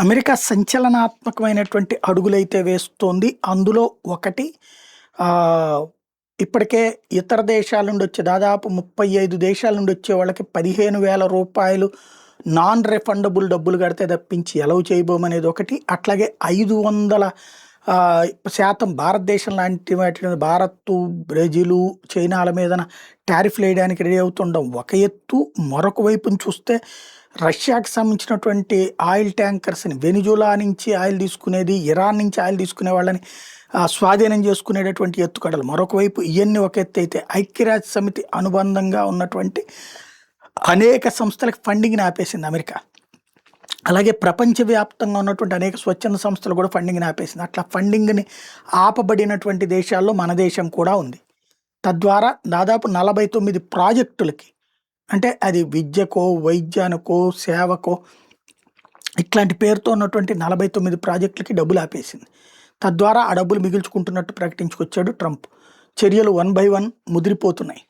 America సంచలనాత్మకమైనటువంటి అడుగులైతే వేస్తోంది. అందులో ఒకటి ఇప్పటికే ఇతర దేశాల నుండి వచ్చే దాదాపు 35 దేశాల నుండి వచ్చే వాళ్ళకి రూ. 15,000 నాన్ రిఫండబుల్ డబ్బులు కడితే తప్పించి ఎలవ్ చేయబోమనేది ఒకటి. అట్లాగే 500% భారతదేశం లాంటి వాటి మీద భారత్, బ్రెజిలు, చైనాల మీదన టారిఫ్లు వేయడానికి రెడీ అవుతుండడం ఒక ఎత్తు. మరొక వైపున చూస్తే రష్యాకి సంబంధించినటువంటి ఆయిల్ ట్యాంకర్స్ని వెనిజులా నుంచి ఆయిల్ తీసుకునేది, ఇరాన్ నుంచి ఆయిల్ తీసుకునే వాళ్ళని స్వాధీనం చేసుకునేటటువంటి ఎత్తుకడలు మరొక వైపు. ఇవన్నీ ఒక ఎత్తు అయితే ఐక్యరాజ్య సమితి అనుబంధంగా ఉన్నటువంటి అనేక సంస్థలకు ఫండింగ్ని ఆపేసింది అమెరికా. అలాగే ప్రపంచవ్యాప్తంగా ఉన్నటువంటి అనేక స్వచ్ఛంద సంస్థలు కూడా ఫండింగ్ని ఆపేసింది. అట్లా ఫండింగ్ని ఆపబడినటువంటి దేశాల్లో మన దేశం కూడా ఉంది. తద్వారా దాదాపు 49 ప్రాజెక్టులకి, అంటే అది విద్యకో, వైద్యానికో, సేవకో ఇట్లాంటి పేరుతో ఉన్నటువంటి 49 ప్రాజెక్టులకి డబ్బులు ఆపేసింది. తద్వారా ఆ డబ్బులు మిగిల్చుకుంటున్నట్టు ప్రకటించుకొచ్చాడు ట్రంప్. చర్యలు 1 by 1 ముదిరిపోతున్నాయి.